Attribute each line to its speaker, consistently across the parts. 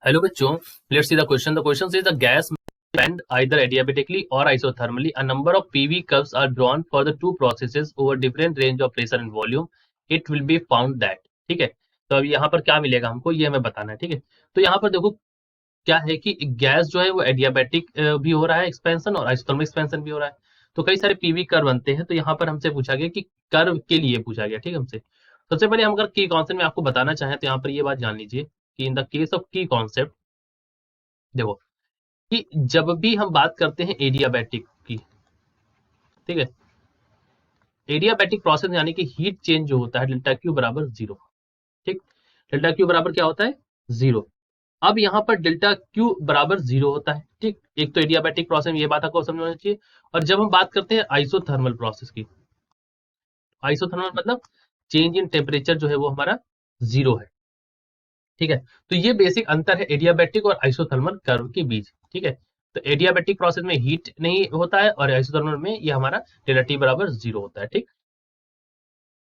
Speaker 1: Hello बच्चों, let's see the question. The question says the gas may bend either adiabatically or isothermally. A number of PV curves are drawn for the two processes over different range of pressure and volume. It will be found that. ठीक है, तो अब यहाँ पर क्या मिलेगा हमको ये हमें बताना है। ठीक है, तो यहाँ पर देखो क्या है कि गैस जो है वो एडियाबैटिक भी हो रहा है एक्सपेंशन और आइसोथर्मल एक्सपेंशन भी हो रहा है। तो कई सारे पीवी कर्व बनते हैं, तो यहाँ पर हमसे पूछा गया कि कर्व के लिए पूछा गया। ठीक है, हमसे सबसे पहले हम अगर की कॉन्सेप्ट में आपको बताना चाहें तो यहाँ पर ये बात जान लीजिए कि इन द केस ऑफ की कॉन्सेप्ट देखो कि जब भी हम बात करते हैं एडियाबैटिक की, ठीक है, एडियाबैटिक प्रोसेस यानी कि हीट चेंज जो होता है डेल्टा क्यू बराबर जीरो। ठीक, डेल्टा क्यू बराबर क्या होता है? जीरो। अब यहाँ पर डेल्टा क्यू बराबर जीरो होता है। ठीक, एक तो एडियाबैटिक प्रोसेस में ये बात आपको समझ में चाहिए। और जब हम बात करते हैं आइसोथर्मल प्रोसेस की, आइसोथर्मल मतलब चेंज इन टेम्परेचर जो है वो हमारा जीरो है। ठीक है, तो ये बेसिक अंतर है एडियाबैटिक और आइसोथर्मल कर्व के बीच। ठीक है, तो एडियाबैटिक प्रोसेस में हीट नहीं होता है और आइसोथर्मल में ये हमारा डेल्टा टी बराबर जीरो होता है। ठीक,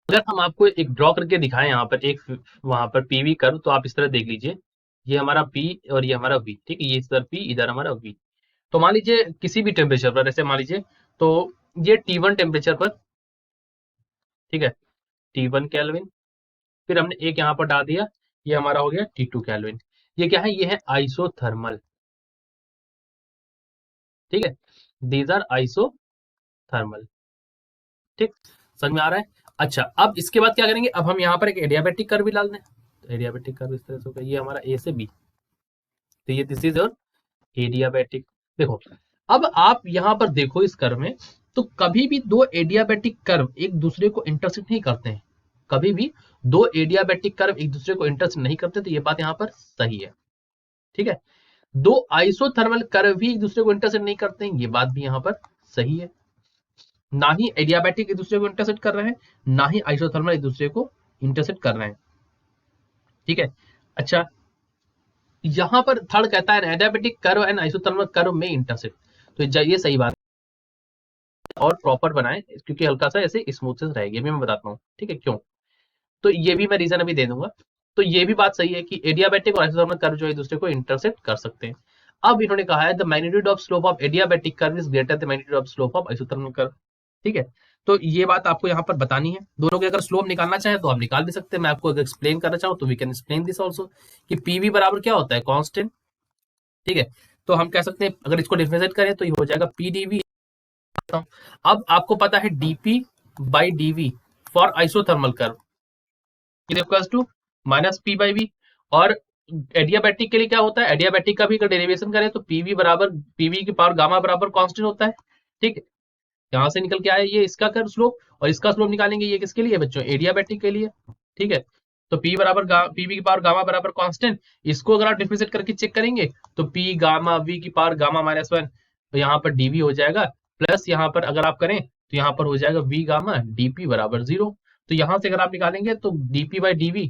Speaker 1: अगर हम आपको एक ड्रॉ करके दिखाएं यहाँ पर एक वहां पर पीवी कर्व, तो आप इस तरह देख लीजिए, ये हमारा पी और ये हमारा वी। ठीक है, ये इधर पी इधर हमारा वी। तो मान लीजिए किसी भी टेम्परेचर पर, ऐसे मान लीजिए तो ये T1 टेम्परेचर पर, ठीक है, T1 केल्विन, फिर हमने एक यहाँ पर डाल दिया, ये हमारा हो गया T2 केल्विन। ये क्या है? ये है आइसोथर्मल। ठीक है, दीज आर आइसोथर्मल। ठीक, समझ में आ रहा है? अच्छा, अब इसके बाद क्या करेंगे? अब हम यहाँ पर एक एडियाबैटिक कर्व भी डाल दें। तो एडियाबैटिक कर्व इस तरह से होगा, ये हमारा ए से बी, तो ये दिस इज योर एडियाबैटिक। देखो, अब आप यहाँ पर देखो इस कर्व में, तो कभी भी दो एडियाबैटिक कर्व एक दूसरे को इंटरसेक्ट नहीं करते हैं। कभी भी दो एडियाबैटिक कर्व एक दूसरे को इंटरसेक्ट नहीं करते, तो ये बात यहाँ पर सही है। ठीक है, दो आइसोथर्मल कर्व भी एक दूसरे को इंटरसेक्ट नहीं करते हैं, ये बात भी यहाँ पर सही है। ना ही एडियाबैटिक एक दूसरे को इंटरसेक्ट कर रहे हैं, ना ही आइसोथर्मल एक दूसरे को इंटरसेक्ट कर रहे हैं। ठीक है, अच्छा, यहां पर थर्ड कहता है adiabatic curve and isothermal curve में इंटरसेक्ट, तो ये सही बात है। और प्रॉपर बनाए क्योंकि हल्का सा ऐसे स्मूथनेस रहेगी, अभी मैं बताता हूँ। ठीक है, क्यों? तो ये भी मैं रीजन अभी दे दूंगा। तो ये भी बात सही है कि एडियाबैटिक और आइसोथर्मल कर्व जो है एक दूसरे को इंटरसेक्ट कर सकते हैं। अब इन्होंने कहा है the magnitude of slope of adiabatic curve is greater the magnitude of slope of isothermal curve. ठीक है, तो ये बात आपको यहाँ पर बतानी है। दोनों के अगर स्लोप निकालना चाहे तो आप निकाल भी सकते हैं। मैं आपको अगर एक्सप्लेन करना चाहूँ तो we can explain this also कि पीवी बराबर क्या होता है? कांस्टेंट। ठीक है, तो हम कह सकते हैं अगर इसको डिफरेंशिएट करें तो ये हो जाएगा पीडीवी। अब आपको पता है DP by DV for isothermal curve is equals to minus P by V. और एडियाबैटिक के लिए क्या होता है? एडियाबैटिक का भी अगर डेरिवेशन करें तो पीवी बराबर पीवी की पावर गामा बराबर कांस्टेंट होता है। ठीक है, यहां से निकल के आया ये इसका कर स्लोप, और इसका स्लोप निकालेंगे, ये किसके लिए बच्चों? एडियाबैटिक के लिए। ठीक है, तो पी बराबर पीवी की पावर गामा बराबर कांस्टेंट, इसको अगर आप डिफरेंशिएट करके चेक करेंगे तो पी गामा वी की पावर गामा माइनस वन, तो यहाँ पर डीवी हो जाएगा, प्लस यहाँ पर अगर आप करें तो यहाँ पर हो जाएगा वी गामा डीपी बराबर जीरो। तो यहां से अगर आप निकालेंगे तो डीपी बाई डीवी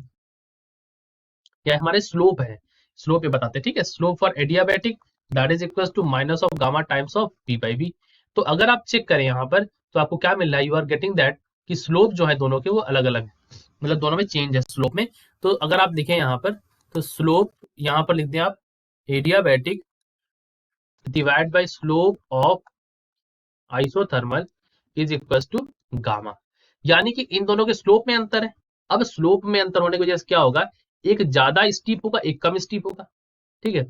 Speaker 1: क्या हमारे स्लोप है, स्लोप ये बताते हैं। ठीक है, slope for adiabatic that is equal to minus of gamma times of P by V. तो अगर आप चेक करें यहाँ पर तो आपको क्या मिल रहा है? यू आर गेटिंग दैट कि स्लोप जो है दोनों के वो अलग अलग है, मतलब दोनों में चेंज है स्लोप में। तो अगर आप देखें यहाँ पर तो स्लोप यहाँ पर लिख दें आप adiabatic divide by slope of isothermal is equal to gamma, यानी कि इन दोनों के स्लोप में अंतर है। अब स्लोप में अंतर होने की वजह से क्या होगा? एक ज्यादा स्टीप होगा, एक कम स्टीप होगा। ठीक है,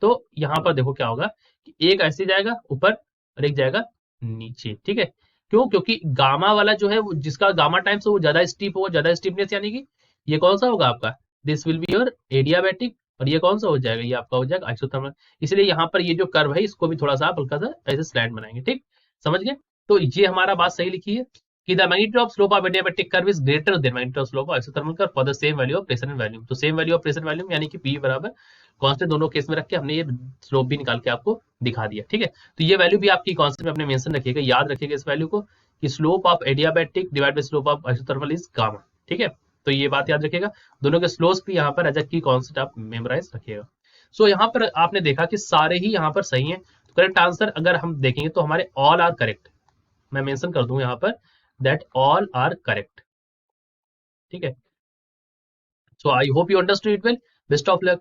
Speaker 1: तो यहां पर देखो क्या होगा कि एक ऐसे जाएगा ऊपर और एक जाएगा नीचे। ठीक है, क्यों? क्योंकि गामा वाला जो है वो जिसका गामा टाइम्स वो ज्यादा स्टीप होगा, ज्यादा स्टीपनेस, यानी कि ये कौन सा होगा आपका? This will be your adiabatic, और ये कौन सा हो जाएगा? ये आपका हो जाएगा आइसोथर्मल। इसलिए यहाँ पर ये जो कर्व है इसको भी थोड़ा सा हल्का सा ऐसे स्लैंड बनाएंगे। ठीक, समझ गए? तो ये हमारा बात सही लिखी है कि the magnitude of slope of adiabatic curve is greater than magnitude of slope of isothermal curve for the same value of pressure and volume. तो same value of pressure volume यानी कि पी बराबर कांस्टेंट दोनों case में रख के हमने ये स्लोप भी निकाल के आपको दिखा दिया। ठीक है, तो ये वैल्यू भी आपकी कांस्टेंट में अपने मेंशन रखिएगा, याद रखिएगा इस वैल्यू को कि slope of adiabatic divide by slope of isothermal is gamma. ठीक है, तो ये बात याद रखिएगा, दोनों के स्लोप्स भी यहाँ पर एज की कांस्टेंट आप मेमोराइज रखिएगा। सो यहाँ पर आपने देखा कि सारे ही यहाँ पर सही है। करेक्ट आंसर अगर हम देखेंगे तो हमारे ऑल आर करेक्ट, मैं मेंशन कर दूं यहाँ पर दैट ऑल आर करेक्ट। ठीक है, so I hope you understood it well. Best of luck.